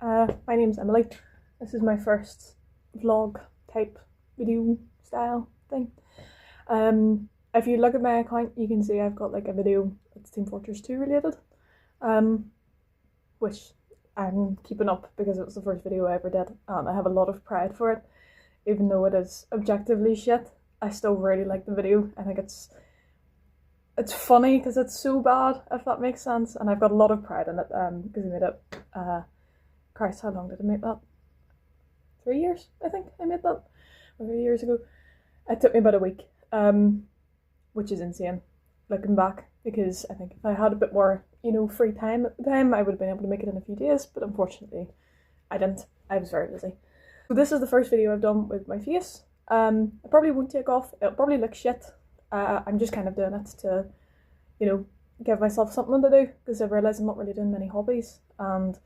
My name's Emily. This is my first vlog type video style thing. If you look at my account, you can see I've got like a video that's Team Fortress 2 related, which I'm keeping up because it was the first video I ever did, and I have a lot of pride for it. Even though it is objectively shit, I still really like the video. I think it's funny because it's so bad, if that makes sense, and I've got a lot of pride in it because I made it. Christ, how long did I make that? 3 years, I think I made that. 3 years ago. It took me about a week, which is insane looking back, because I think if I had a bit more, free time at the time, I would have been able to make it in a few days, but unfortunately I didn't. I was very busy. So this is the first video I've done with my face. I probably won't take off. It'll probably look shit. I'm just kind of doing it to, give myself something to do, because I've realised I'm not really doing many hobbies, and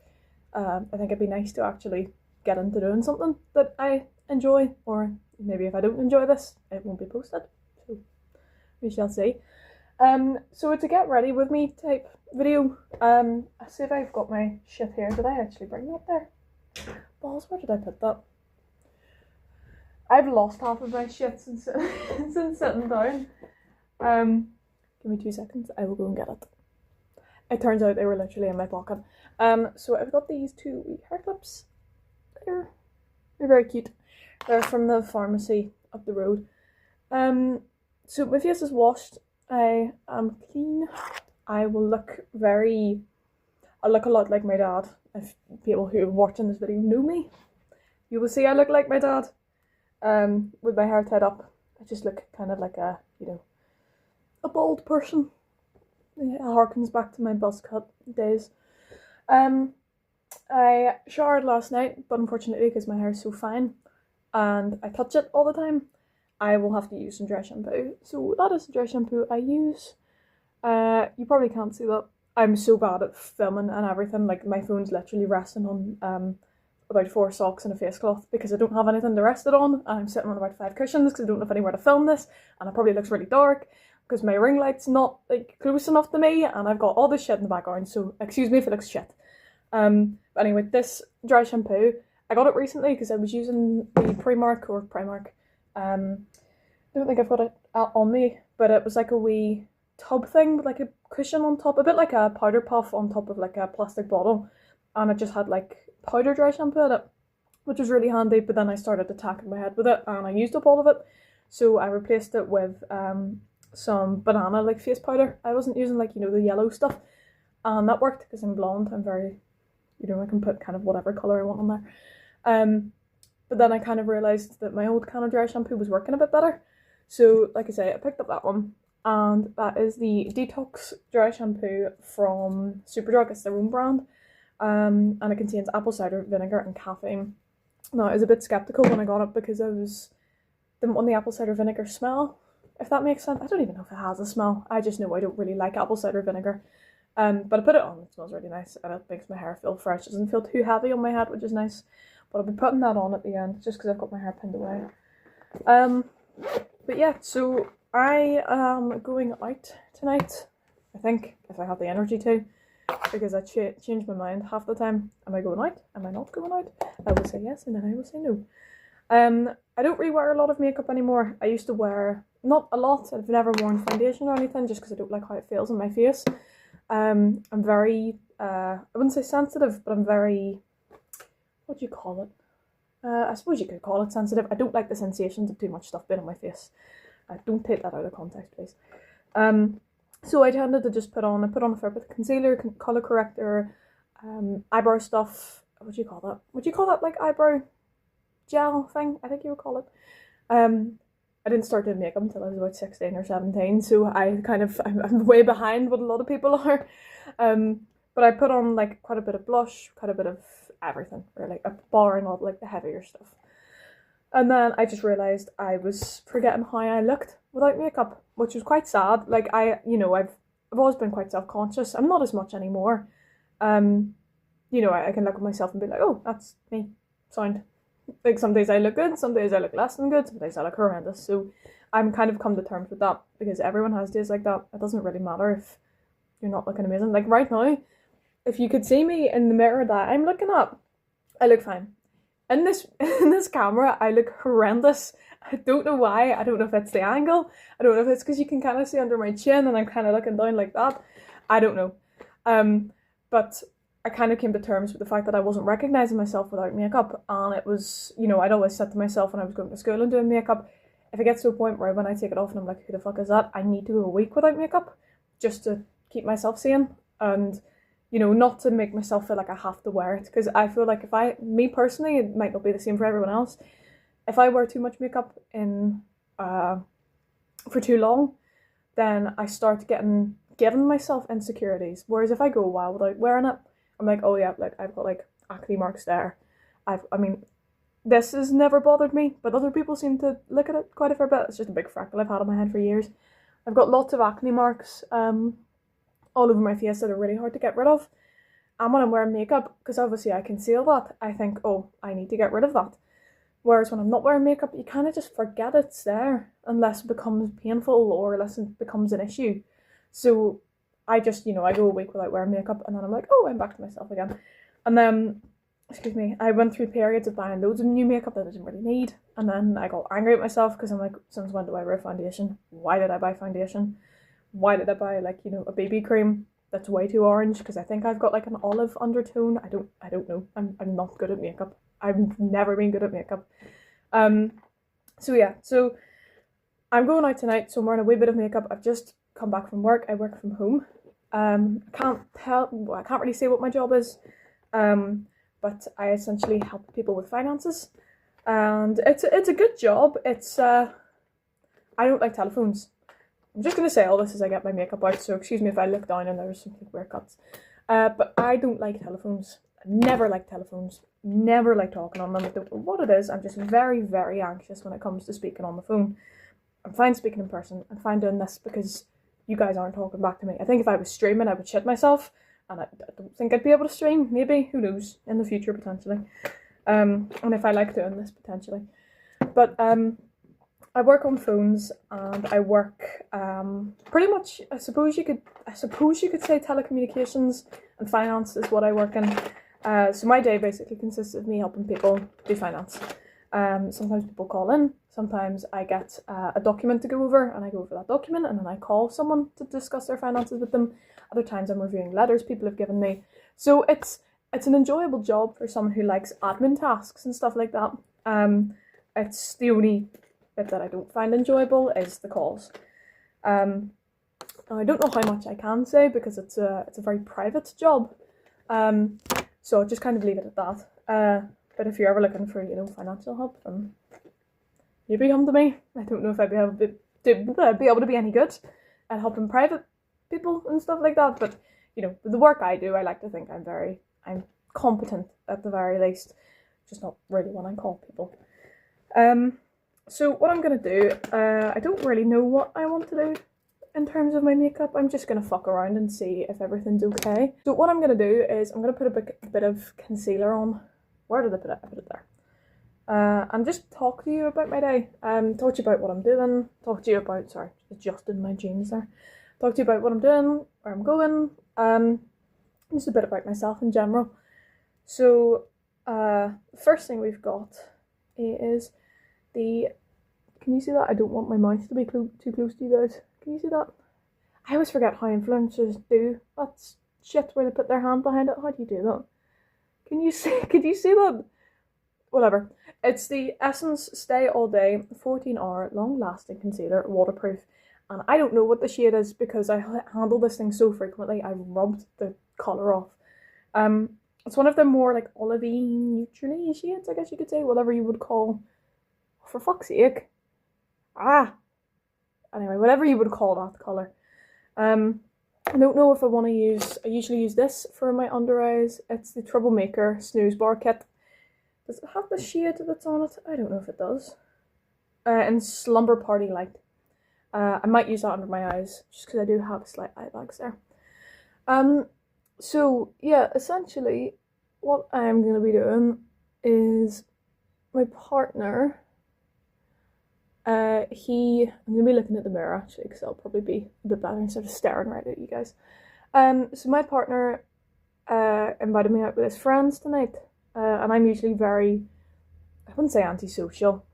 I think it'd be nice to actually get into doing something that I enjoy, or maybe if I don't enjoy this, it won't be posted, so we shall see. So it's a get ready with me type video. I see if I've got my shit here. Did I actually bring that there? Balls, where did I put that? I've lost half of my shit since sitting down. Give me 2 seconds, I will go and get it. It turns out they were literally in my pocket. So I've got these two wee hair clips. They're very cute. They're from the pharmacy up the road. So my face is washed. I am clean. I will look I look a lot like my dad. If people who are watching this video know me, you will see I look like my dad. With my hair tied up. I just look kind of like a bald person. It harkens back to my buzz cut days. I showered last night, but unfortunately, because my hair is so fine and I touch it all the time, I will have to use some dry shampoo. So that is the dry shampoo I use. You probably can't see that. I'm so bad at filming and everything. Like, my phone's literally resting on about 4 socks and a face cloth because I don't have anything to rest it on, and I'm sitting on about 5 cushions because I don't have anywhere to film this, and it probably looks really dark because my ring light's not like close enough to me, and I've got all this shit in the background, so excuse me if it looks shit. But anyway, this dry shampoo, I got it recently because I was using the Primark. I don't think I've got it on me, but it was like a wee tub thing with like a cushion on top, a bit like a powder puff on top of like a plastic bottle, and it just had like powder dry shampoo in it, which was really handy. But then I started attacking my head with it and I used up all of it, so I replaced it with some banana like face powder. I wasn't using like the yellow stuff, and that worked because I'm blonde. I'm very I can put kind of whatever colour I want on there. But then I kind of realised that my old can of dry shampoo was working a bit better, so like I say, I picked up that one, and that is the Detox dry shampoo from Superdrug. It's their own brand. And it contains apple cider vinegar and caffeine. Now, I was a bit sceptical when I got it because didn't want the apple cider vinegar smell, if that makes sense. I don't even know if it has a smell. I just know I don't really like apple cider vinegar. But I put it on, it smells really nice, and it makes my hair feel fresh. It doesn't feel too heavy on my head, which is nice. But I'll be putting that on at the end, just because I've got my hair pinned away. But yeah, so I am going out tonight, I think, if I have the energy to. Because I change my mind half the time. Am I going out? Am I not going out? I will say yes, and then I will say no. I don't really wear a lot of makeup anymore. I used to wear, not a lot, I've never worn foundation or anything, just because I don't like how it feels on my face. I'm very, I wouldn't say sensitive, but I'm very, what do you call it? I suppose you could call it sensitive. I don't like the sensations of too much stuff being on my face. Don't take that out of context, please. So I tended to just put on a fair bit of concealer, colour corrector, eyebrow stuff. What do you call that? Would you call that like eyebrow gel thing? I think you would call it. I didn't start doing makeup until I was about 16 or 17, so I'm way behind what a lot of people are. But I put on like quite a bit of blush, quite a bit of everything, really, barring all like the heavier stuff. And then I just realised I was forgetting how I looked without makeup, which was quite sad. Like, I've always been quite self-conscious. I'm not as much anymore. I can look at myself and be like, oh, that's me. Sound. Like, some days I look good, some days I look less than good, some days I look horrendous. So I'm kind of come to terms with that, because everyone has days like that. It doesn't really matter if you're not looking amazing. Like, right now, if you could see me in the mirror that I'm looking at, I look fine. In this in this camera, I look horrendous. I don't know why. I don't know if it's the angle. I don't know if it's because you can kind of see under my chin and I'm kind of looking down like that. I don't know. But I kind of came to terms with the fact that I wasn't recognising myself without makeup, and it was, you know, I'd always said to myself when I was going to school and doing makeup, if it gets to a point where when I take it off and I'm like, who the fuck is that? I need to go a week without makeup just to keep myself sane, and, you know, not to make myself feel like I have to wear it, because I feel like me personally, it might not be the same for everyone else, if I wear too much makeup in for too long, then I start giving myself insecurities. Whereas if I go a while without wearing it, I'm like, oh yeah, like I've got like acne marks there. I mean, this has never bothered me, but other people seem to look at it quite a fair bit. It's just a big freckle I've had on my head for years. I've got lots of acne marks all over my face that are really hard to get rid of. And when I'm wearing makeup, because obviously I conceal that, I think, oh, I need to get rid of that. Whereas when I'm not wearing makeup, you kind of just forget it's there unless it becomes painful or unless it becomes an issue. So I just, you know, I go a week without wearing makeup and then I'm like, oh, I'm back to myself again. And then, excuse me, I went through periods of buying loads of new makeup that I didn't really need. And then I got angry at myself because I'm like, since when do I wear foundation? Why did I buy foundation? Why did I buy, like, you know, a BB cream that's way too orange? Because I think I've got like an olive undertone. I don't know. I'm not good at makeup. I've never been good at makeup. So yeah, so I'm going out tonight, so I'm wearing a wee bit of makeup. I've just come back from work. I work from home. I can't really say what my job is, but I essentially help people with finances, and it's a good job. It's I don't like telephones. I'm just gonna say all this as I get my makeup out, so excuse me if I look down and there's some weird cuts. But I don't like telephones. I never like telephones. Never like talking on them. I don't know what it is. I'm just very, very anxious when it comes to speaking on the phone. I'm fine speaking in person. I'm fine doing this because you guys aren't talking back to me. I think if I was streaming, I would shit myself, and I don't think I'd be able to stream. Maybe, who knows, in the future potentially. And if I like doing this potentially, but I work on phones, and I work pretty much. I suppose you could say telecommunications and finance is what I work in. So my day basically consists of me helping people do finance. Sometimes people call in, sometimes I get a document to go over and I go over that document and then I call someone to discuss their finances with them. Other times I'm reviewing letters people have given me. So it's an enjoyable job for someone who likes admin tasks and stuff like that. It's the only bit that I don't find enjoyable is the calls. I don't know how much I can say because it's a very private job. So I'll just kind of leave it at that. But if you're ever looking for, you know, financial help, then maybe come to me. I don't know if I'd be able to be any good at helping private people and stuff like that. But, you know, with the work I do, I like to think I'm competent at the very least. Just not really when I call people. So what I'm going to do, I don't really know what I want to do in terms of my makeup. I'm just going to fuck around and see if everything's okay. So what I'm going to do is I'm going to put a bit of concealer on. Where did I put it? I put it there. And just talk to you about my day. Talk to you about what I'm doing. Talk to you about, sorry, adjusting my jeans there. Talk to you about what I'm doing, where I'm going. Just a bit about myself in general. So, first thing we've got is can you see that? I don't want my mouth to be too close to you guys. Can you see that? I always forget how influencers do that shit where they put their hand behind it. How do you do that? Can you see that? Whatever. It's the Essence Stay All Day 14-hour long-lasting concealer, waterproof. And I don't know what the shade is because I handle this thing so frequently. I've rubbed the colour off. It's one of the more like olivey, neutrally shades, I guess you could say, whatever you would call. For fuck's sake. Anyway, whatever you would call that colour. I don't know if I want to use, I usually use this for my under eyes. It's the Troublemaker Snooze Bar Kit. Does it have the shade that's on it? I don't know if it does. And Slumber Party Light. I might use that under my eyes, just because I do have slight eye bags there. So, yeah, essentially, what I'm going to be doing is my partner, I'm going to be looking at the mirror actually, because that'll probably be a bit better instead of staring right at you guys. So my partner invited me out with his friends tonight. and I'm usually very, I wouldn't say antisocial.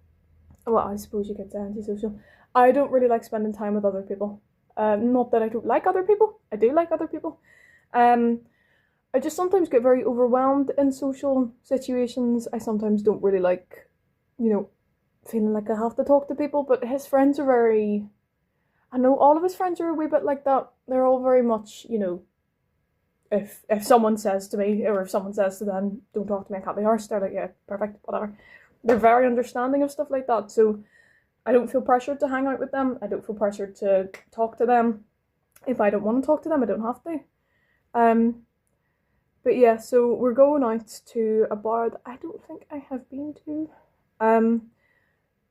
Well, I suppose you could say antisocial. I don't really like spending time with other people. Not that I don't like other people. I do like other people. I just sometimes get very overwhelmed in social situations. I sometimes don't really like, feeling like I have to talk to people. But his friends are very. I know all of his friends are a wee bit like that. They're all very much, if someone says to me, or if someone says to them, don't talk to me, I can't be arsed, they're like, yeah, perfect, whatever. They're very understanding of stuff like that, so I don't feel pressured to hang out with them. I don't feel pressured to talk to them. If I don't want to talk to them, I don't have to. But yeah, so we're going out to a bar that I don't think I have been to.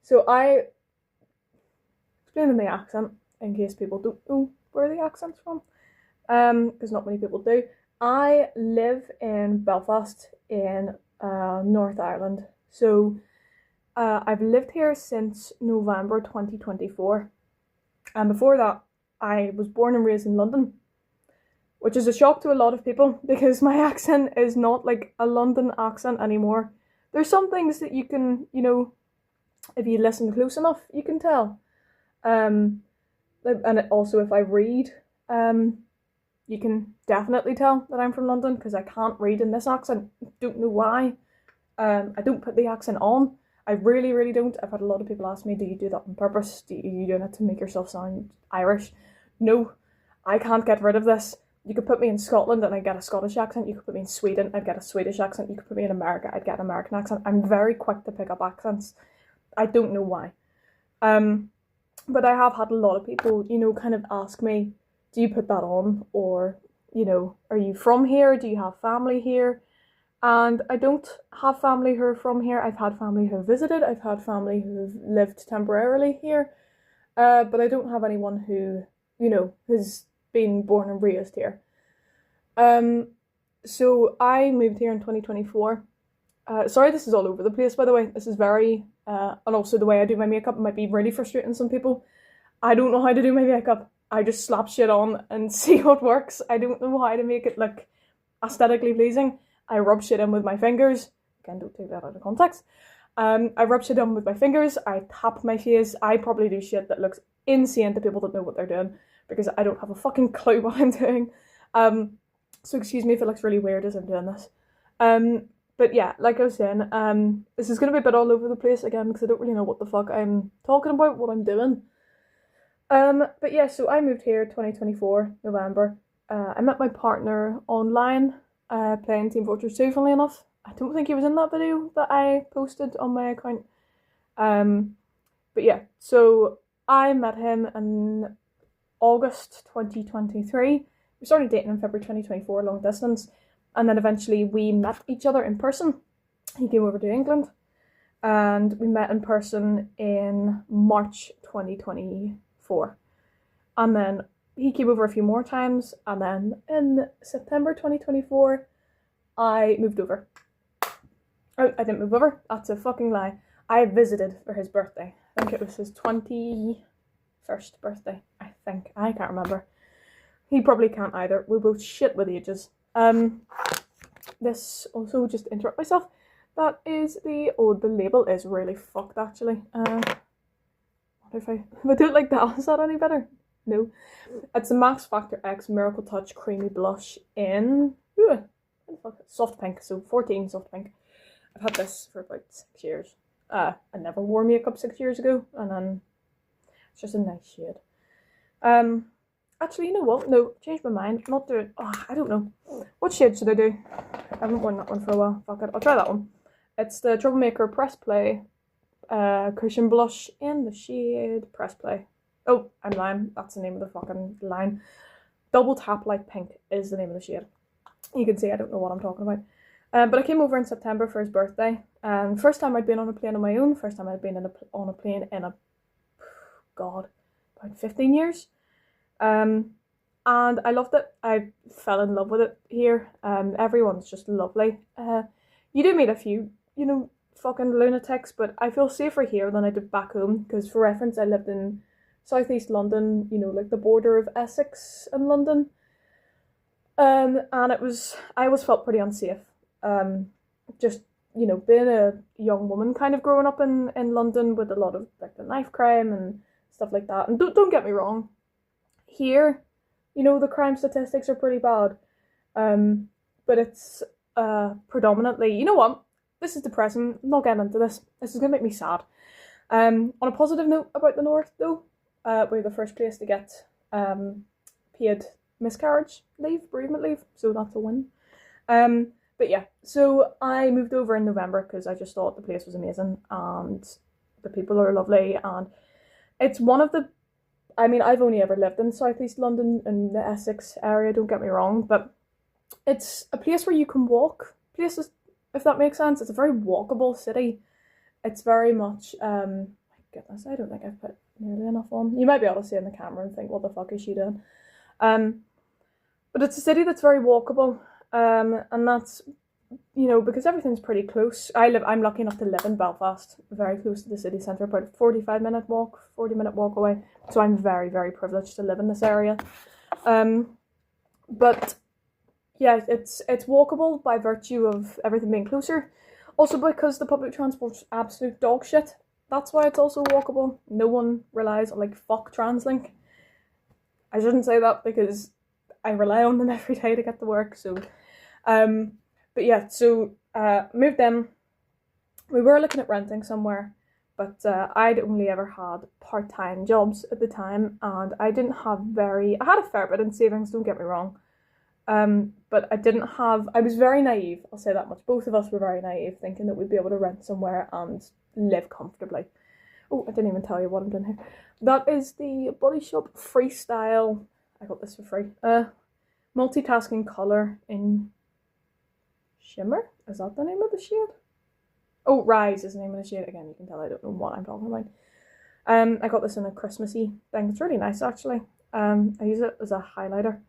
So I explaining the accent in case people don't know where the accent's from, because not many people do. I live in Belfast in North Ireland, so I've lived here since November 2024, and before that I was born and raised in London, which is a shock to a lot of people because my accent is not like a London accent anymore. There's some things that you can, if you listen close enough, you can tell. And also if I read, you can definitely tell that I'm from London because I can't read in this accent. Don't know why. I don't put the accent on. I really, really don't. I've had a lot of people ask me, do you do that on purpose? Are you doing it to make yourself sound Irish? No, I can't get rid of this. You could put me in Scotland and I'd get a Scottish accent. You could put me in Sweden, I'd get a Swedish accent. You could put me in America, I'd get an American accent. I'm very quick to pick up accents. I don't know why. But I have had a lot of people, kind of ask me, do you put that on? Or, are you from here? Do you have family here? And I don't have family who are from here. I've had family who have visited. I've had family who have lived temporarily here. But I don't have anyone who, has been born and raised here. So I moved here in 2024. Sorry, this is all over the place, by the way. This is very, and also the way I do my makeup might be really frustrating some people. I don't know how to do my makeup. I just slap shit on and see what works. I don't know how to make it look aesthetically pleasing. I rub shit in with my fingers. Again, don't take that out of context. I rub shit in with my fingers. I tap my face. I probably do shit that looks insane to people that know what they're doing because I don't have a fucking clue what I'm doing. So excuse me if it looks really weird as I'm doing this. But yeah, like I was saying, this is going to be a bit all over the place again because I don't really know what the fuck I'm talking about, what I'm doing. But yeah, so I moved here 2024, November. I met my partner online, playing Team Fortress 2, funnily enough. I don't think he was in that video that I posted on my account. But yeah, so I met him in August 2023. We started dating in February 2024, long distance. And then eventually we met each other in person. He came over to England. And we met in person in March 2024. And then he came over a few more times. And then in September 2024, I moved over. Oh, I didn't move over. That's a fucking lie. I visited for his birthday. I think it was his 21st birthday. I think. I can't remember. He probably can't either. We're both shit with ages. This also, just to interrupt myself, that is the label is really fucked actually. What if I do it like that? Is that any better? No. It's a Max Factor X Miracle Touch Creamy Blush in soft pink, so 14 soft pink. I've had this for about 6 years. I never wore makeup 6 years ago, and then it's just a nice shade. Actually, you know what? No, changed my mind. Not doing. Oh, I don't know. What shade should I do? I haven't worn that one for a while. Fuck it. I'll try that one. It's the Troublemaker Press Play cushion blush in the shade Press Play. Oh, I'm lying. That's the name of the fucking line. Double Tap Light Pink is the name of the shade. You can see I don't know what I'm talking about. But I came over in September for his birthday. First time I'd been on a plane on my own. First time I'd been on a plane in about 15 years. And I loved it. I fell in love with it here. Everyone's just lovely. You do meet a few, fucking lunatics, but I feel safer here than I did back home. Because for reference, I lived in southeast London, like the border of Essex and London. And I always felt pretty unsafe. just, you know, being a young woman kind of growing up in London with a lot of like the knife crime and stuff like that. And don't get me wrong, here, you know, the crime statistics are pretty bad. But it's predominantly, you know what? This is depressing. I'm not getting into this. This is gonna make me sad. On a positive note about the North, though, we're the first place to get paid miscarriage leave, bereavement leave, so that's a win. But yeah, so I moved over in November because I just thought the place was amazing and the people are lovely, and it's one of the, I mean, I've only ever lived in southeast London in the Essex area, don't get me wrong, but it's a place where you can walk places, if that makes sense. It's a very walkable city. It's very much, my goodness, I don't think I've put nearly enough on. You might be able to see in the camera and think, what the fuck is she doing? But it's a city that's very walkable, and that's, you know, because everything's pretty close. I'm lucky enough to live in Belfast, very close to the city centre, about a 40-minute walk away. So I'm very, very privileged to live in this area. But yeah, it's walkable by virtue of everything being closer. Also because the public transport's absolute dog shit. That's why it's also walkable. No one relies on, like, fuck TransLink. I shouldn't say that because I rely on them every day to get to work, so but yeah, so moved in. We were looking at renting somewhere, but I'd only ever had part-time jobs at the time, and I had a fair bit in savings, don't get me wrong, but I was very naive, I'll say that much. Both of us were very naive, thinking that we'd be able to rent somewhere and live comfortably. Oh, I didn't even tell you what I'm doing here. That is the Body Shop Freestyle, I got this for free, multitasking colour in Shimmer? Is that the name of the shade? Oh, Rise is the name of the shade. Again, you can tell I don't know what I'm talking about. I got this in a Christmassy thing. It's really nice, actually. I use it as a highlighter.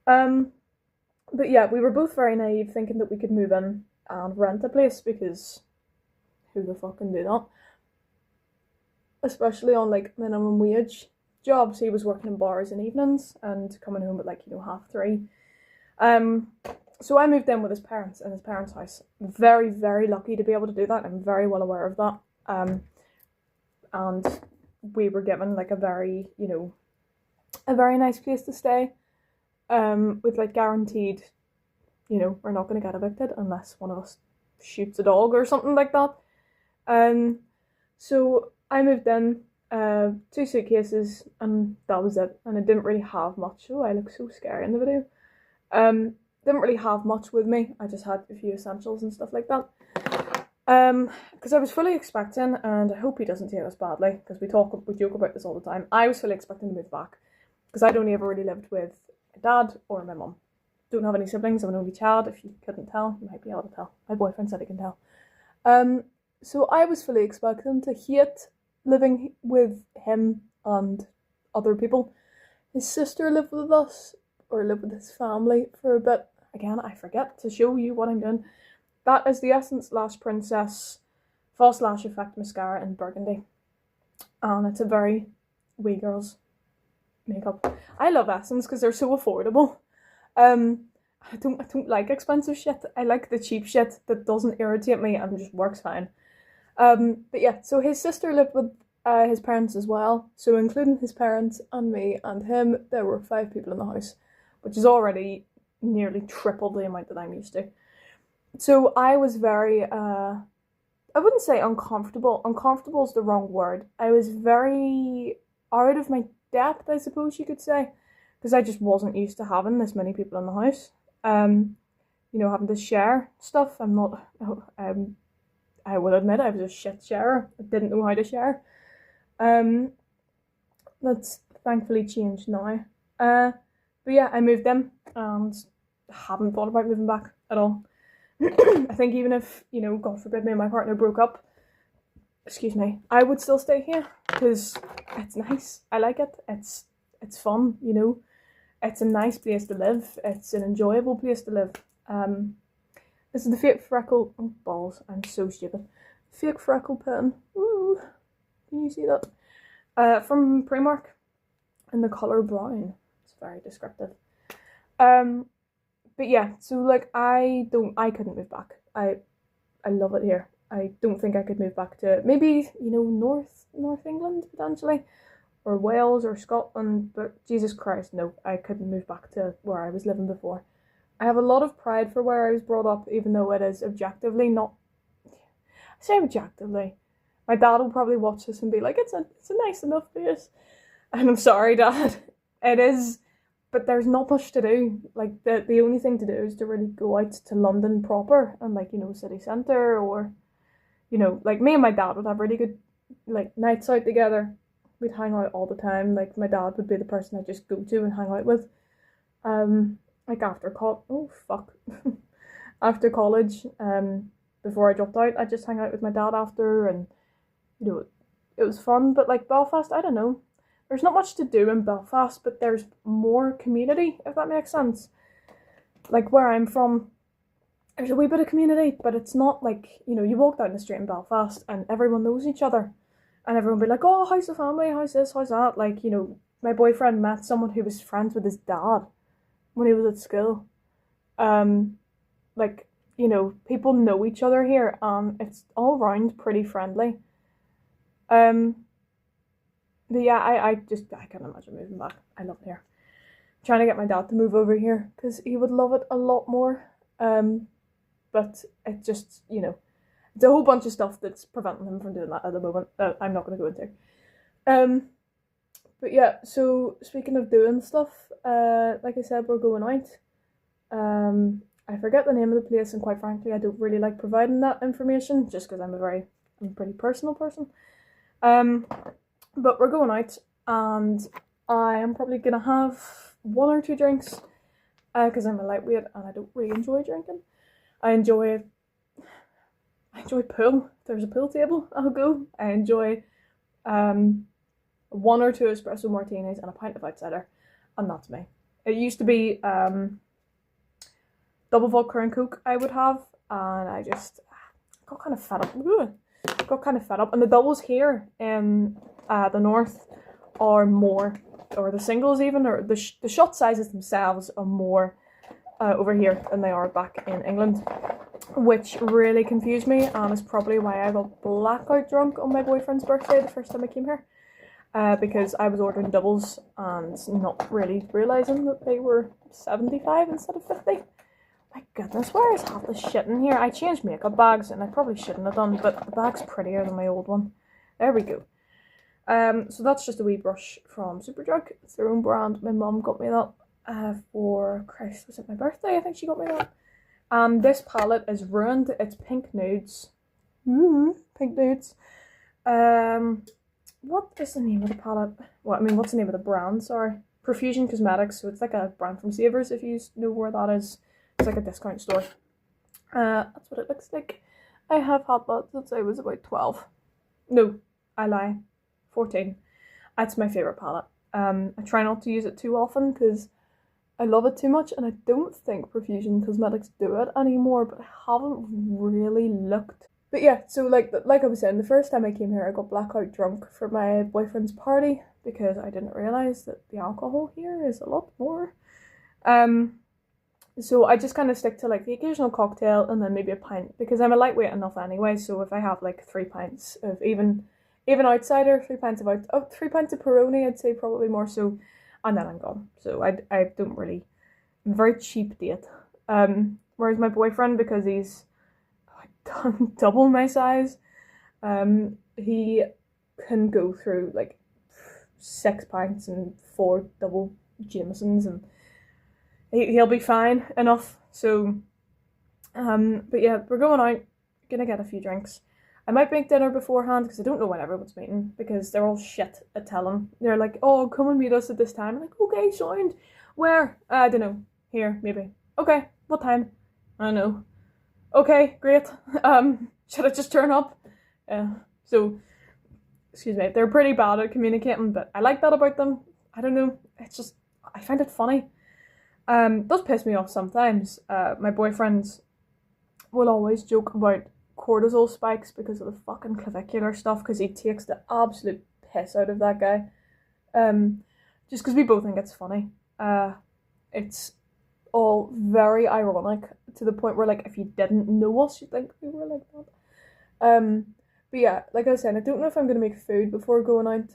But yeah, we were both very naive, thinking that we could move in and rent a place, because who the fuck can do that? Especially on, like, minimum wage jobs. He was working in bars in evenings and coming home at, like, you know, 3:30. So I moved in with his parents in his parents' house. Very, very lucky to be able to do that. I'm very well aware of that. And we were given, like, a very nice place to stay. With, like, guaranteed, you know, we're not going to get evicted unless one of us shoots a dog or something like that. So I moved in, 2 suitcases, and that was it. And I didn't really have much. Oh, I look so scary in the video. Didn't really have much with me. I just had a few essentials and stuff like that. Because I was fully expecting, and I hope he doesn't take this badly, because we joke about this all the time. I was fully expecting to move back, because I'd only ever really lived with my dad or my mum. Don't have any siblings. I'm an only child. If you couldn't tell, you might be able to tell. My boyfriend said he can tell. So I was fully expecting to hate living with him and other people. His sister lived with us, or lived with his family for a bit. Again, I forget to show you what I'm doing. That is the Essence Lash Princess False Lash Effect Mascara in Burgundy. And it's a very wee girl's makeup. I love Essence because they're so affordable. I don't like expensive shit. I like the cheap shit that doesn't irritate me and just works fine. But yeah, so his sister lived with his parents as well. So including his parents and me and him, there were 5 people in the house, which is already nearly triple the amount that I'm used to. So I was very, I wouldn't say uncomfortable. Uncomfortable is the wrong word. I was very out of my depth, I suppose you could say, because I just wasn't used to having this many people in the house. You know, having to share stuff. I will admit I was a shit sharer. I didn't know how to share. That's thankfully changed now. But yeah, I moved in and haven't thought about moving back at all. I think even if, you know, God forbid, me and my partner broke up, excuse me, I would still stay here because it's nice. I like it. It's fun, you know. It's a nice place to live. It's an enjoyable place to live. This is the fake freckle. Oh, balls! I'm so stupid. Fake freckle pen. Woo! Can you see that? From Primark, in the color brown. It's very descriptive. But yeah, so like I couldn't move back. I love it here. I don't think I could move back to maybe, you know, North England potentially, or Wales or Scotland, but Jesus Christ, no, I couldn't move back to where I was living before. I have a lot of pride for where I was brought up, even though it is objectively not. I say objectively. My dad will probably watch this and be like, it's a nice enough place. And I'm sorry, Dad. It is, but there's not much to do. Like, the only thing to do is to really go out to London proper and, like, you know, city centre, or, you know, like, me and my dad would have really good, like, nights out together. We'd hang out all the time. Like, my dad would be the person I'd just go to and hang out with. Like, after after college, before I dropped out, I'd just hang out with my dad after, and, you know, it was fun. But, like, Belfast, I don't know. There's not much to do in Belfast, but there's more community, if that makes sense. Like, where I'm from, there's a wee bit of community, but it's not like, you know, you walk down the street in Belfast and everyone knows each other. And everyone will be like, oh, how's the family? How's this? How's that? Like, you know, my boyfriend met someone who was friends with his dad when he was at school. Like, you know, people know each other here, and it's all round pretty friendly. But yeah, I can't imagine moving back. I love it here. I'm trying to get my dad to move over here because he would love it a lot more. But it just, you know, it's a whole bunch of stuff that's preventing him from doing that at the moment that I'm not going to go into. But yeah, so speaking of doing stuff, like I said, we're going out. I forget the name of the place, and quite frankly, I don't really like providing that information just because I'm a pretty personal person. But we're going out, and I am probably going to have 1 or 2 drinks, because I'm a lightweight and I don't really enjoy drinking. I enjoy pool. If there's a pool table, I'll go. I enjoy 1 or 2 espresso martinis and a pint of outsider, and that's me. It used to be double vodka and coke I would have, and I just got kind of fed up. And the doubles here in the north are more, or the singles even, or the shot sizes themselves are more over here than they are back in England, which really confused me, and is probably why I got blackout drunk on my boyfriend's birthday the first time I came here, because I was ordering doubles and not really realising that they were 75 instead of 50. My goodness, where is half the shit in here? I changed makeup bags, and I probably shouldn't have done, but the bag's prettier than my old one. There we go. So that's just a wee brush from Superdrug. It's their own brand. My mum got me that for, Christ, was it my birthday? I think she got me that. This palette is ruined. It's pink nudes. Pink nudes. What is the name of the palette? Well, I mean, what's the name of the brand? Sorry. Profusion Cosmetics. So it's like a brand from Savers, if you know where that is. It's like a discount store. That's what it looks like. I have had that since I was about 12. No, I lie. 14. That's my favourite palette. I try not to use it too often because I love it too much, and I don't think Profusion Cosmetics do it anymore, but I haven't really looked. But yeah, so like I was saying, the first time I came here I got blackout drunk for my boyfriend's party because I didn't realise that the alcohol here is a lot more. So I just kind of stick to like the occasional cocktail and then maybe a pint, because I'm a lightweight enough anyway. So if I have like 3 pints of even outsider, 3 pints of 3 pints of Peroni, I'd say probably more so, and then I'm gone. So I don't really, I'm a very cheap date. Whereas my boyfriend, because he's like double my size, he can go through like 6 pints and 4 double Jamesons, and he'll be fine enough. So, but yeah, we're going out, gonna get a few drinks. I might make dinner beforehand because I don't know when everyone's meeting, because they're all shit at telling. They're like, oh, come and meet us at this time. I'm like, okay, sound. Where? I don't know. Here, maybe. Okay, what time? I don't know. Okay, great. Should I just turn up? So, excuse me, they're pretty bad at communicating, but I like that about them. I don't know. It's just, I find it funny. It does piss me off sometimes. My boyfriends will always joke about cortisol spikes because of the fucking clavicular stuff, because he takes the absolute piss out of that guy. Just because we both think it's funny. It's all very ironic to the point where, like, if you didn't know us, you'd think we were like that. But yeah, like I was saying, I don't know if I'm going to make food before going out,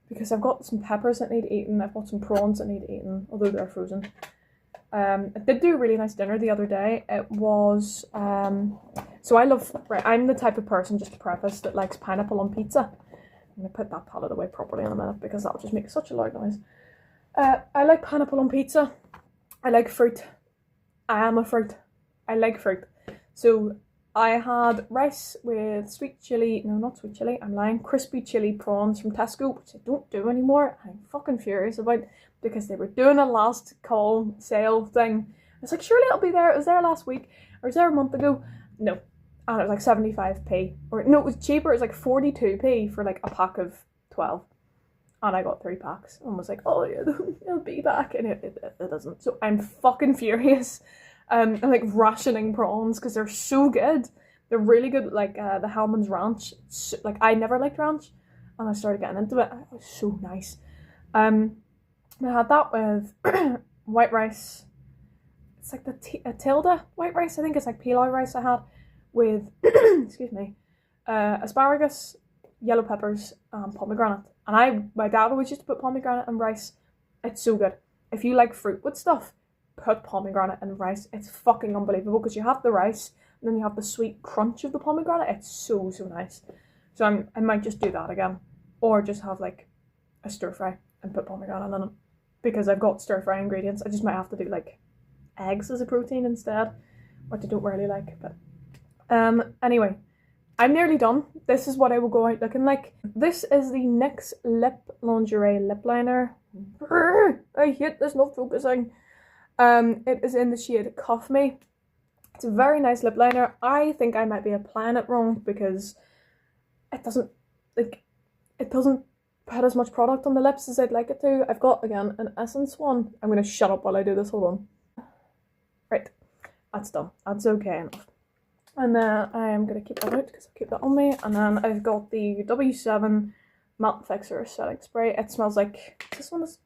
because I've got some peppers that need eating, I've got some prawns that need eating, although they're frozen. I did do a really nice dinner the other day. It was, so I'm the type of person, just to preface, that likes pineapple on pizza. I'm going to put that palette away properly in a minute because that'll just make such a loud noise. I like pineapple on pizza. I like fruit. I am a fruit. I like fruit. So I had rice with sweet chilli, no, not sweet chilli, I'm lying, crispy chilli prawns from Tesco, which I don't do anymore. I'm fucking furious about, because they were doing a last call sale thing. I was like, surely it'll be there. It was there last week, or it was there a month ago. No. And it was like 75p. Or no, it was cheaper. It was like 42p for like a pack of 12. And I got 3 packs and was like, oh yeah, it'll be back. And it doesn't. So I'm fucking furious. I'm like rationing prawns because they're so good. They're really good. Like the Hellman's Ranch. Like I never liked ranch, and I started getting into it. It was so nice. I had that with white rice. It's like a Tilda white rice. I think it's like pilau rice I had with, excuse me, asparagus, yellow peppers, and pomegranate. And my dad always used to put pomegranate in rice. It's so good. If you like fruit with stuff, put pomegranate in rice. It's fucking unbelievable because you have the rice and then you have the sweet crunch of the pomegranate. It's so, so nice. So I might just do that again. Or just have like a stir fry and put pomegranate in it. Because I've got stir fry ingredients. I just might have to do like eggs as a protein instead, which I don't really like. But anyway, I'm nearly done. This is what I will go out looking like. This is the NYX Lip Lingerie Lip Liner. I hate this not focusing. It is in the shade Cuff Me. It's a very nice lip liner. I think I might be applying it wrong because it doesn't put as much product on the lips as I'd like it to. I've got, again, an Essence one. I'm going to shut up while I do this. Hold on. Right. That's done. That's okay enough. And then I'm going to keep that out because I'll keep that on me. And then I've got the W7 Matte Fixer Setting Spray. It smells like, it smells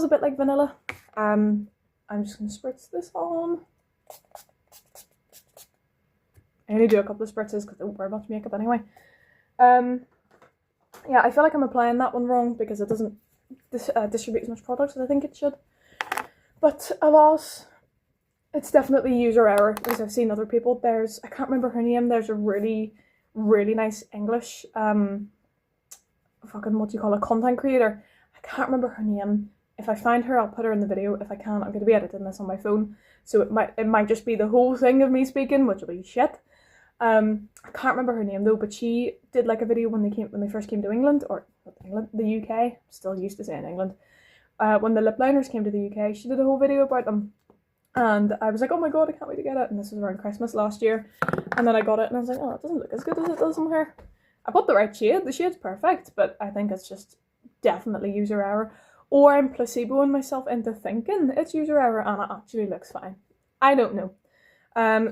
a bit like vanilla. I'm just going to spritz this on. I only do a couple of spritzes because I don't wear much makeup anyway. Yeah, I feel like I'm applying that one wrong because it doesn't distribute as much product as I think it should. But alas, it's definitely user error because I've seen other people. I can't remember her name, there's a really, really nice English, fucking what do you call it, content creator. I can't remember her name. If I find her, I'll put her in the video. If I can't, I'm going to be editing this on my phone. So it might just be the whole thing of me speaking, which will be shit. I can't remember her name though, but she did like a video when they first came to England, or not England, the UK. I'm still used to saying England. When the lip liners came to the UK, she did a whole video about them. And I was like, oh my god, I can't wait to get it. And this was around Christmas last year. And then I got it and I was like, oh, it doesn't look as good as it does on her. I bought the right shade. The shade's perfect, but I think it's just definitely user error. Or I'm placeboing myself into thinking it's user error and it actually looks fine. I don't know.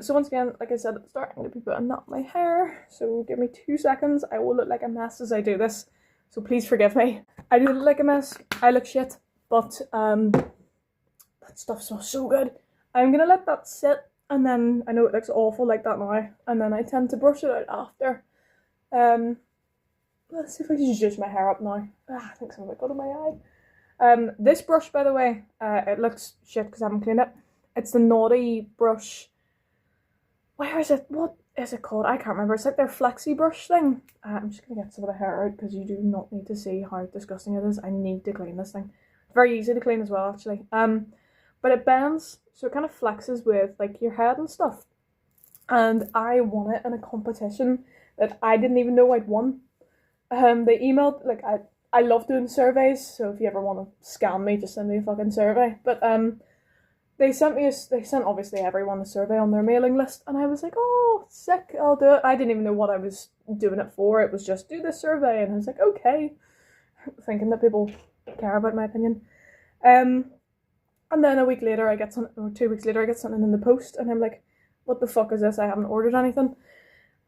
So once again, like I said at the start, I'm going to be putting that on my hair. So give me 2 seconds. I will look like a mess as I do this. So please forgive me. I do look like a mess. I look shit. But that stuff smells so good. I'm going to let that sit. And then, I know it looks awful like that now. And then I tend to brush it out after. Let's see if I can zhuzh my hair up now. I think something got in my eye. This brush, by the way, it looks shit because I haven't cleaned it. It's the Naughty brush. Where is it? What is it called? I can't remember. It's like their flexi brush thing. I'm just going to get some of the hair out because you do not need to see how disgusting it is. I need to clean this thing. Very easy to clean as well, actually. But it bends, so it kind of flexes with like your head and stuff. And I won it in a competition that I didn't even know I'd won. They emailed, like, I love doing surveys, so if you ever want to scam me, just send me a fucking survey. But they sent obviously everyone a survey on their mailing list, and I was like, oh, sick, I'll do it. I didn't even know what I was doing it for. It was just do this survey, and I was like, okay, thinking that people care about my opinion. And then a week later, I get something, or 2 weeks later, I get something in the post, and I'm like, what the fuck is this? I haven't ordered anything.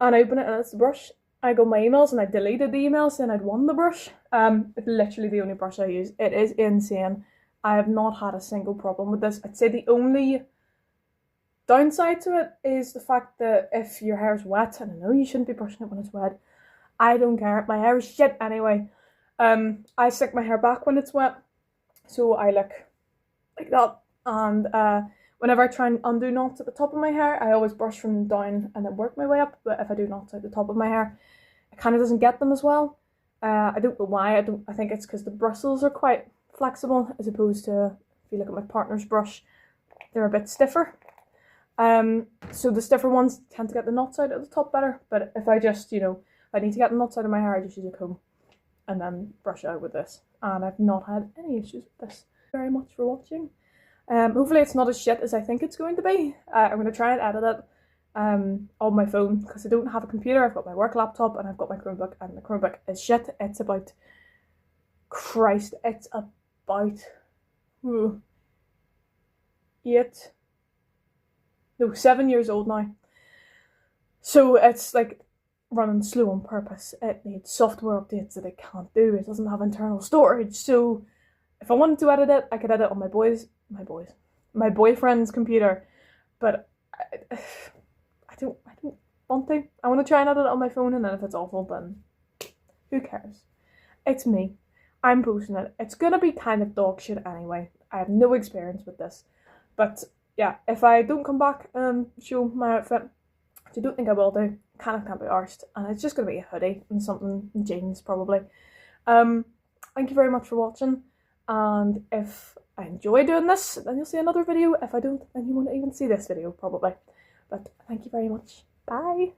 And I open it, and it's the brush. I go my emails, and I deleted the email saying I'd won the brush. It's literally the only brush I use. It is insane. I have not had a single problem with this. I'd say the only Downside to it is the fact that if your hair is wet, and I know you shouldn't be brushing it when it's wet, I don't care. My hair is shit anyway. I stick my hair back when it's wet, so I look like that. And whenever I try and undo knots at the top of my hair, I always brush from down and then work my way up. But if I do knots at the top of my hair, it kind of doesn't get them as well. I don't know why. I think it's because the bristles are quite flexible, as opposed to, if you look at my partner's brush, they're a bit stiffer. So the stiffer ones tend to get the knots out at the top better. But if I just, if I need to get the knots out of my hair, I just use a comb and then brush it out with this. And I've not had any issues with this. Very much for watching. Hopefully it's not as shit as I think it's going to be. I'm going to try and edit it on my phone, because I don't have a computer. I've got my work laptop and I've got my Chromebook, and the Chromebook is shit. It's about, Christ, it's about 7 years old now. So it's like running slow on purpose. It needs software updates that it can't do. It doesn't have internal storage. So if I wanted to edit it, I could edit on my boyfriend's computer. But I don't want to. I want to try and edit it on my phone, and then if it's awful, then who cares? It's me. I'm posting it. It's gonna be kind of dog shit anyway. I have no experience with this. But yeah, if I don't come back and show my outfit, which I don't think I will do, can't be arsed, and it's just going to be a hoodie and something, jeans probably. Thank you very much for watching, and if I enjoy doing this, then you'll see another video. If I don't, then you won't even see this video probably. But thank you very much. Bye!